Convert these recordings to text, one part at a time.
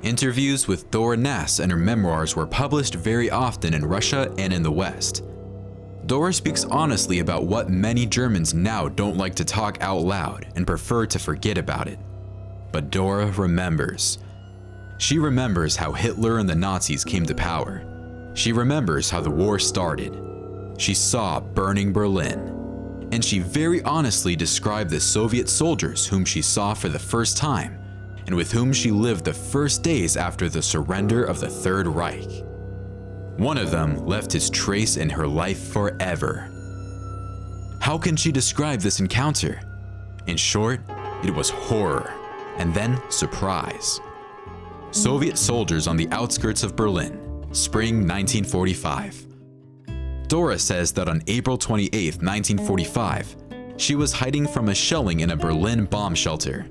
Interviews with Dora Nass and her memoirs were published very often in Russia and in the West. Dora speaks honestly about what many Germans now don't like to talk out loud and prefer to forget about it. But Dora remembers. She remembers how Hitler and the Nazis came to power. She remembers how the war started. She saw burning Berlin. And she very honestly described the Soviet soldiers whom she saw for the first time and with whom she lived the first days after the surrender of the Third Reich. One of them left his trace in her life forever. How can she describe this encounter? In short, it was horror, and then surprise. Soviet soldiers on the outskirts of Berlin, spring 1945. Dora says that on April 28, 1945, she was hiding from a shelling in a Berlin bomb shelter.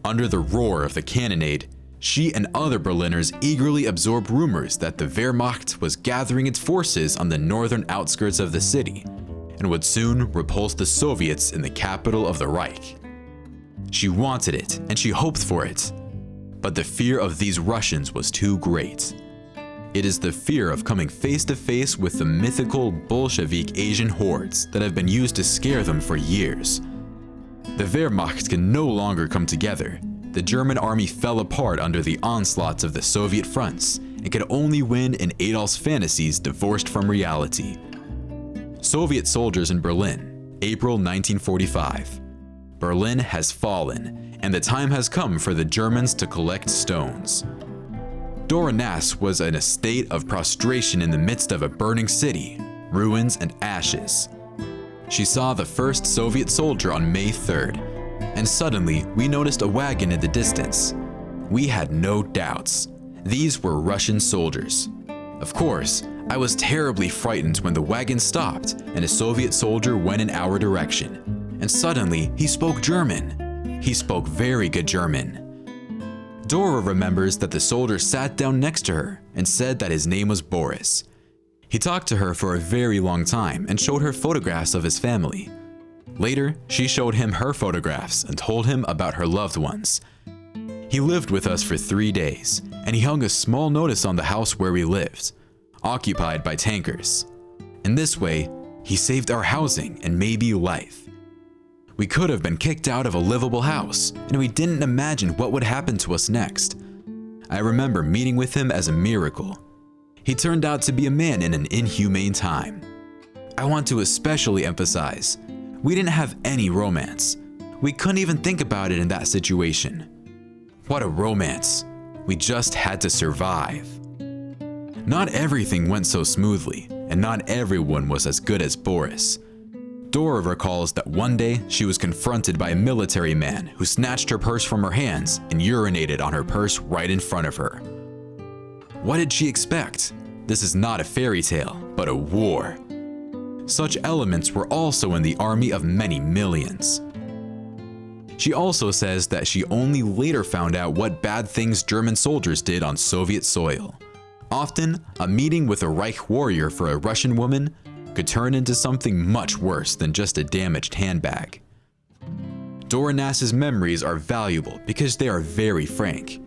Under the roar of the cannonade, she and other Berliners eagerly absorbed rumors that the Wehrmacht was gathering its forces on the northern outskirts of the city and would soon repulse the Soviets in the capital of the Reich. She wanted it and she hoped for it, but the fear of these Russians was too great. It is the fear of coming face to face with the mythical Bolshevik Asian hordes that have been used to scare them for years. The Wehrmacht can no longer come together. The German army fell apart under the onslaughts of the Soviet fronts and could only win in Adolf's fantasies divorced from reality. Soviet soldiers in Berlin, April 1945. Berlin has fallen, and the time has come for the Germans to collect stones. Dora Nass was in a state of prostration in the midst of a burning city, ruins and ashes. She saw the first Soviet soldier on May 3rd, and suddenly we noticed a wagon in the distance. We had no doubts. These were Russian soldiers. Of course, I was terribly frightened when the wagon stopped and a Soviet soldier went in our direction. And suddenly, he spoke German. He spoke very good German. Dora remembers that the soldier sat down next to her and said that his name was Boris. He talked to her for a very long time and showed her photographs of his family. Later, she showed him her photographs and told him about her loved ones. He lived with us for 3 days, and he hung a small notice on the house where we lived, occupied by tankers. In this way, he saved our housing and maybe life. We could have been kicked out of a livable house, and we didn't imagine what would happen to us next. I remember meeting with him as a miracle. He turned out to be a man in an inhumane time. I want to especially emphasize, we didn't have any romance. We couldn't even think about it in that situation. What a romance. We just had to survive. Not everything went so smoothly, and not everyone was as good as Boris. Dora recalls that one day she was confronted by a military man who snatched her purse from her hands and urinated on her purse right in front of her. What did she expect? This is not a fairy tale, but a war. Such elements were also in the army of many millions. She also says that she only later found out what bad things German soldiers did on Soviet soil. Often, a meeting with a Reich warrior for a Russian woman could turn into something much worse than just a damaged handbag. Dora Nass's memories are valuable because they are very frank.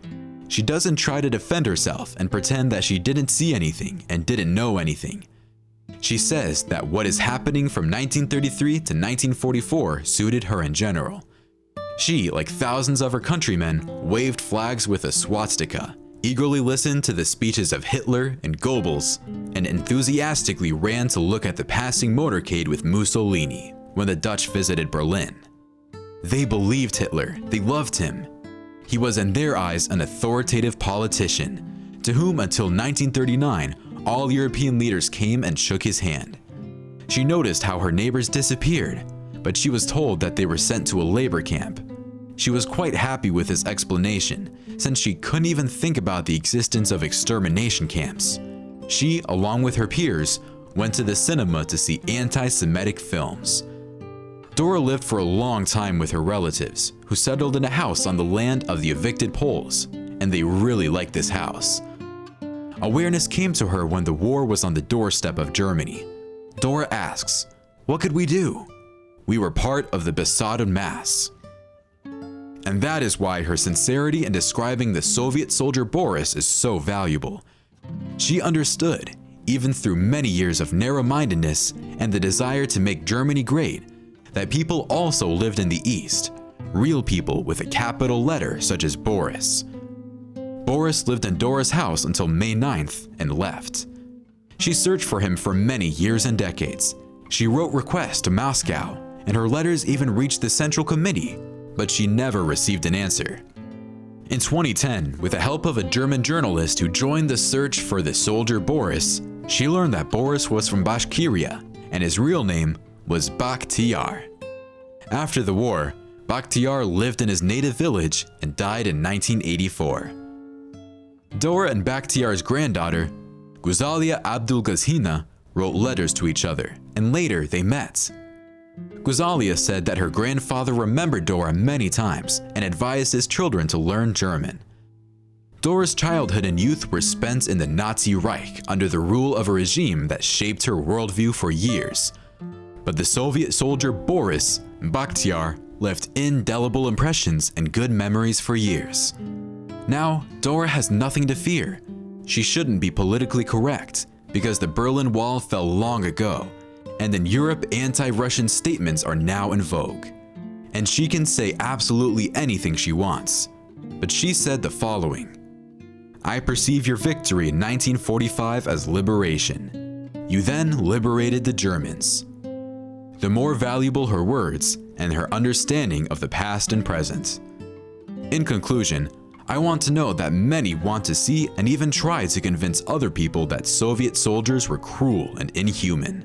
She doesn't try to defend herself and pretend that she didn't see anything and didn't know anything. She says that what is happening from 1933 to 1944 suited her in general. She, like thousands of her countrymen, waved flags with a swastika, eagerly listened to the speeches of Hitler and Goebbels, and enthusiastically ran to look at the passing motorcade with Mussolini when the Dutch visited Berlin. They believed Hitler, they loved him. He was in their eyes an authoritative politician, to whom until 1939 all European leaders came and shook his hand. She noticed how her neighbors disappeared, but she was told that they were sent to a labor camp. She was quite happy with his explanation, since she couldn't even think about the existence of extermination camps. She, along with her peers, went to the cinema to see anti-Semitic films. Dora lived for a long time with her relatives, who settled in a house on the land of the evicted Poles, and they really liked this house. Awareness came to her when the war was on the doorstep of Germany. Dora asks, "What could we do?" We were part of the besotted mass. And that is why her sincerity in describing the Soviet soldier Boris is so valuable. She understood, even through many years of narrow-mindedness and the desire to make Germany great, that people also lived in the East, real people with a capital letter such as Boris. Boris lived in Dora's house until May 9th and left. She searched for him for many years and decades. She wrote requests to Moscow, and her letters even reached the Central Committee, but she never received an answer. In 2010, with the help of a German journalist who joined the search for the soldier Boris, she learned that Boris was from Bashkiria, and his real name was Bakhtiar. After the war, Bakhtiar lived in his native village and died in 1984. Dora and Bakhtiar's granddaughter, Guzalia Abdulgazhina, wrote letters to each other, and later they met. Guzalia said that her grandfather remembered Dora many times and advised his children to learn German. Dora's childhood and youth were spent in the Nazi Reich under the rule of a regime that shaped her worldview for years. But the Soviet soldier Boris and Bakhtiar left indelible impressions and good memories for years. Now, Dora has nothing to fear. She shouldn't be politically correct because the Berlin Wall fell long ago, and in Europe, anti-Russian statements are now in vogue. And she can say absolutely anything she wants. But she said the following: "I perceive your victory in 1945 as liberation. You then liberated the Germans." The more valuable her words and her understanding of the past and present. In conclusion, I want to know that many want to see and even try to convince other people that Soviet soldiers were cruel and inhuman.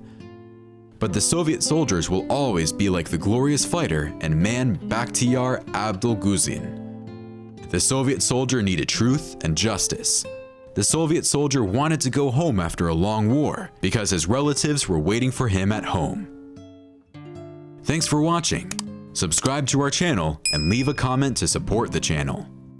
But the Soviet soldiers will always be like the glorious fighter and man Bakhtiar Abdulgazhin. The Soviet soldier needed truth and justice. The Soviet soldier wanted to go home after a long war because his relatives were waiting for him at home. Thanks for watching. Subscribe to our channel and leave a comment to support the channel.